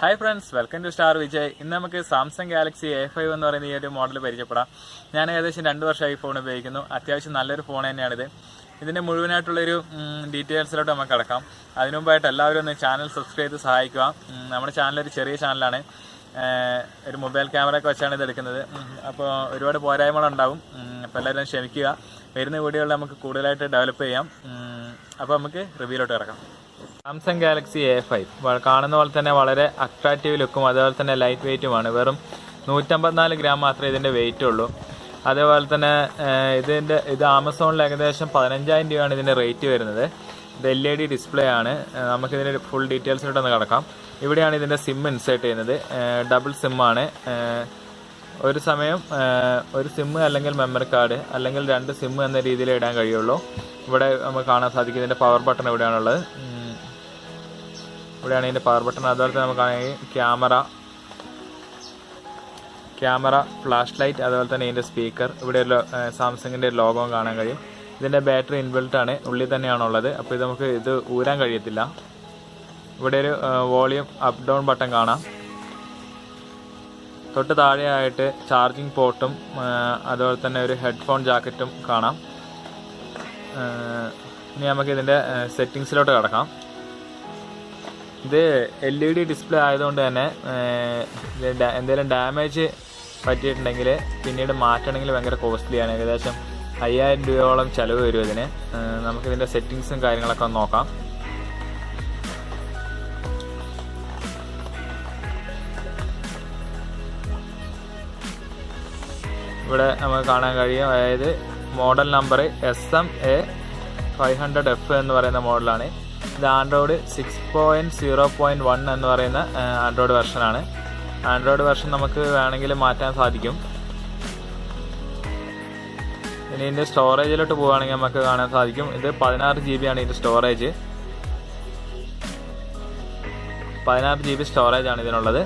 Hi friends, welcome to Star Vijay. ഇന്ന് നമുക്ക് Samsung Galaxy A5 എന്ന് പറയുന്ന ഈ ഒരു മോഡൽ പരിചയപ്പെടാം. ഞാൻ ഏകദേശം 2 വർഷമായി ഫോൺ ഉപയോഗിക്കുന്നു. അത്യാവശ്യം നല്ലൊരു ഫോൺ തന്നെയാണിത്. ഇതിൻ്റെ മുഴുവനായിട്ടുള്ളൊരു ഡീറ്റെയിൽസിലോട്ട് നമുക്ക് കിടക്കാം. അതിനു മുമ്പായിട്ട് എല്ലാവരും ഒന്ന് ചാനൽ സബ്സ്ക്രൈബ് ചെയ്ത് സഹായിക്കുക. നമ്മുടെ ചാനലൊരു ചെറിയ ചാനലാണ്. ഒരു മൊബൈൽ ക്യാമറയൊക്കെ വെച്ചാണ് ഇത് എടുക്കുന്നത്. അപ്പോൾ ഒരുപാട് പോരായ്മകളുണ്ടാവും. അപ്പോൾ എല്ലാവരും ക്ഷമിക്കുക. വരുന്ന വീഡിയോകളിൽ നമുക്ക് കൂടുതലായിട്ട് ഡെവലപ്പ് ചെയ്യാം. അപ്പോൾ നമുക്ക് റിവ്യൂലോട്ട് കിടക്കാം. സാംസങ് ഗാലക്സി A5 കാണുന്ന പോലെ തന്നെ വളരെ അട്രാക്റ്റീവ് ലുക്കും അതുപോലെ തന്നെ ലൈറ്റ് വെയ്റ്റുമാണ്. വെറും 154 ഗ്രാം മാത്രമേ ഇതിൻ്റെ വെയിറ്റ് ഉള്ളൂ. അതേപോലെ തന്നെ ഇത് ആമസോണിൽ ഏകദേശം 15,000 രൂപയാണ് ഇതിൻ്റെ റേറ്റ് വരുന്നത്. ഇത് LED ഡിസ്പ്ലേ ആണ്. നമുക്കിതിൻ്റെ ഫുൾ ഡീറ്റെയിൽസിലോട്ടൊന്ന് കിടക്കാം. ഇവിടെയാണ് ഇതിൻ്റെ സിം ഇൻസേർട്ട് ചെയ്യുന്നത്. ഡബിൾ സിമ്മാണ്. ഒരു സമയം ഒരു സിം അല്ലെങ്കിൽ മെമ്മറി കാർഡ് അല്ലെങ്കിൽ 2 സിം എന്ന രീതിയിൽ ഇടാൻ കഴിയുള്ളൂ. ഇവിടെ നമുക്ക് കാണാൻ സാധിക്കും ഇതിൻ്റെ പവർ ബട്ടൺ ഇവിടെയാണുള്ളത്. ഇവിടെയാണ് ഇതിൻ്റെ പവർ ബട്ടൺ. അതുപോലെ തന്നെ നമുക്ക് കാണാമെങ്കിൽ ക്യാമറ, ഫ്ലാഷ് ലൈറ്റ്, അതുപോലെ തന്നെ ഇതിൻ്റെ സ്പീക്കർ, ഇവിടെ സാംസങ്ങിൻ്റെ ലോഗോ കാണാൻ കഴിയും. ഇതിൻ്റെ ബാറ്ററി ഇൻബിൽട്ട് ആണ്, ഉള്ളിൽ തന്നെയാണുള്ളത്. അപ്പോൾ ഇത് ഊരാൻ കഴിയത്തില്ല. ഇവിടെ ഒരു വോളിയം അപ്പ് ഡൗൺ ബട്ടൺ കാണാം. തൊട്ട് താഴെയായിട്ട് ചാർജിങ് പോർട്ടും അതുപോലെ തന്നെ ഒരു ഹെഡ്ഫോൺ ജാക്കറ്റും കാണാം. ഇനി നമുക്ക് ഇതിൻ്റെ സെറ്റിങ്സിലോട്ട് കിടക്കാം. ഇത് LED ഡിസ്പ്ലേ ആയതുകൊണ്ട് തന്നെ എന്തെങ്കിലും ഡാമേജ് പറ്റിയിട്ടുണ്ടെങ്കിൽ പിന്നീട് മാറ്റണമെങ്കിൽ ഭയങ്കര കോസ്റ്റ്ലിയാണ്. ഏകദേശം 5,000 രൂപയോളം ചിലവ് വരും ഇതിന്. നമുക്കിതിൻ്റെ സെറ്റിങ്സും കാര്യങ്ങളൊക്കെ ഒന്ന് നോക്കാം. ഇവിടെ നമുക്ക് കാണാൻ കഴിയും. അതായത് മോഡൽ നമ്പർ SMA500F എന്ന് പറയുന്ന മോഡലാണ്. ഇത് ആൻഡ്രോയിഡ് 6.0.1 എന്ന് പറയുന്ന ആൻഡ്രോയിഡ് വെർഷനാണ്. ആൻഡ്രോയിഡ് വെർഷൻ നമുക്ക് വേണമെങ്കിൽ മാറ്റാൻ സാധിക്കും. ഇനി ഇതിൻ്റെ സ്റ്റോറേജിലോട്ട് പോവുകയാണെങ്കിൽ നമുക്ക് കാണാൻ സാധിക്കും. ഇത് 16 GB ആണ് ഇതിൻ്റെ സ്റ്റോറേജ്. 16 GB സ്റ്റോറേജ് ആണ് ഇതിനുള്ളത്.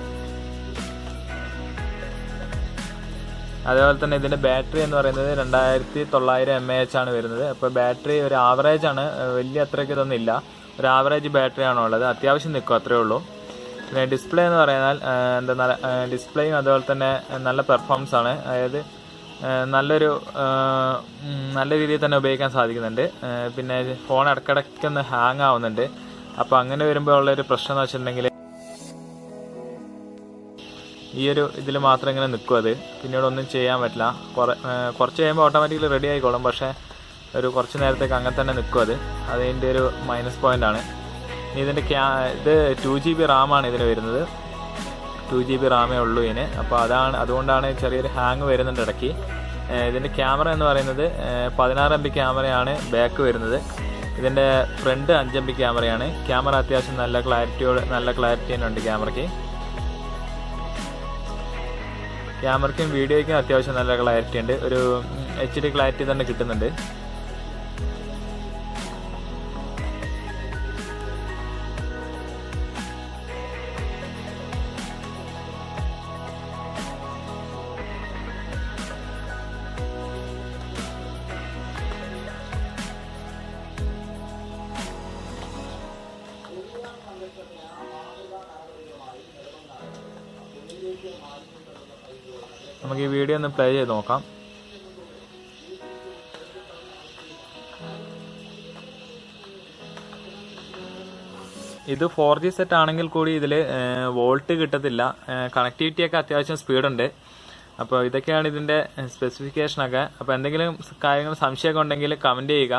അതേപോലെ തന്നെ ഇതിൻ്റെ ബാറ്ററി എന്ന് പറയുന്നത് 2900 mAh ആണ് വരുന്നത്. അപ്പോൾ ബാറ്ററി ഒരു ആവറേജ് ആണ്, വലിയ അത്രയ്ക്ക് ഇതൊന്നുമില്ല. ഒരു ആവറേജ് ബാറ്ററി ആണോ ഉള്ളത്. അത്യാവശ്യം നിൽക്കും, അത്രയേ ഉള്ളൂ. പിന്നെ ഡിസ്പ്ലേ എന്ന് പറയുന്നാൽ ഡിസ്പ്ലേയും അതുപോലെ തന്നെ നല്ല പെർഫോമൻസ് ആണ്. അതായത് നല്ല രീതിയിൽ തന്നെ ഉപയോഗിക്കാൻ സാധിക്കുന്നുണ്ട്. പിന്നെ ഫോൺ ഇടയ്ക്കിടയ്ക്കൊന്ന് ഹാങ് ആവുന്നുണ്ട്. അപ്പോൾ അങ്ങനെ വരുമ്പോൾ ഉള്ളൊരു പ്രശ്നം എന്ന് വെച്ചിട്ടുണ്ടെങ്കിൽ ഈ ഒരു ഇതിൽ മാത്രം ഇങ്ങനെ നിൽക്കും. അത് പിന്നീട് ഒന്നും ചെയ്യാൻ പറ്റില്ല. കുറച്ച് കഴിയുമ്പോൾ ഓട്ടോമാറ്റിക്കലി റെഡി ആയിക്കോളും. പക്ഷേ ഒരു കുറച്ച് നേരത്തേക്ക് അങ്ങനെ തന്നെ നിൽക്കും. അതിൻ്റെ ഒരു മൈനസ് പോയിൻ്റാണ്. ഇതിൻ്റെ ഇത് 2 GB റാമാണ് ഇതിന് വരുന്നത്. 2 GB റാമേ ഉള്ളൂ ഇതിന്. അപ്പോൾ അതുകൊണ്ടാണ് ചെറിയൊരു ഹാങ് വരുന്നുണ്ട് ഇടയ്ക്ക്. ഇതിൻ്റെ ക്യാമറ എന്ന് പറയുന്നത് 16 MB ക്യാമറയാണ് ബാക്ക് വരുന്നത്. ഇതിൻ്റെ ഫ്രണ്ട് 5 MB ക്യാമറയാണ്. ക്യാമറ അത്യാവശ്യം നല്ല ക്ലാരിറ്റി തന്നെ ഉണ്ട് ക്യാമറയ്ക്കും വീഡിയോയ്ക്കും അത്യാവശ്യം നല്ല ക്ലാരിറ്റി ഉണ്ട്. ഒരു HD ക്ലാരിറ്റി തന്നെ കിട്ടുന്നുണ്ട്. നമുക്ക് ഈ വീഡിയോ ഒന്ന് പ്ലേ ചെയ്ത് നോക്കാം. ഇത് 4G സെറ്റ് ആണെങ്കിൽ കൂടി ഇതിൽ വോൾട്ട് കിട്ടത്തില്ല. കണക്ടിവിറ്റിയൊക്കെ അത്യാവശ്യം സ്പീഡുണ്ട്. അപ്പോൾ ഇതൊക്കെയാണ് ഇതിൻ്റെ സ്പെസിഫിക്കേഷനൊക്കെ. അപ്പോൾ എന്തെങ്കിലും കാര്യങ്ങൾ സംശയമൊക്കെ ഉണ്ടെങ്കിൽ കമൻറ്റ് ചെയ്യുക.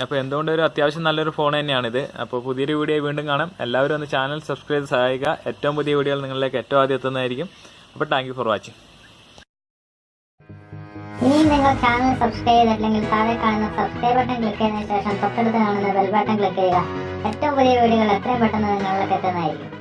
അപ്പോൾ എന്തുകൊണ്ട് ഒരു അത്യാവശ്യം നല്ലൊരു ഫോൺ തന്നെയാണിത്. അപ്പോൾ പുതിയൊരു വീഡിയോ വീണ്ടും കാണാം. എല്ലാവരും ഒന്ന് ചാനൽ സബ്സ്ക്രൈബ് ചെയ്ത് സഹായിക്കുക. ഏറ്റവും പുതിയ വീഡിയോകൾ നിങ്ങളിലേക്ക് ഏറ്റവും ആദ്യം എത്തുന്നതായിരിക്കും. അപ്പോൾ താങ്ക് യു ഫോർ വാച്ചിങ്. ഇനി നിങ്ങൾ ചാനൽ സബ്സ്ക്രൈബ് ചെയ്തില്ലെങ്കിൽ താഴെ കാണുന്ന സബ്സ്ക്രൈബ് ബട്ടൺ ക്ലിക്ക് ചെയ്തതിനു ശേഷം തൊട്ടടുത്ത് കാണുന്ന ബെൽ ബട്ടൺ ക്ലിക്ക് ചെയ്യുക. ഏറ്റവും പുതിയ വീഡിയോകൾ എത്രയും പെട്ടെന്ന് നിങ്ങളിലേക്ക് എത്തുന്നതായിരിക്കും.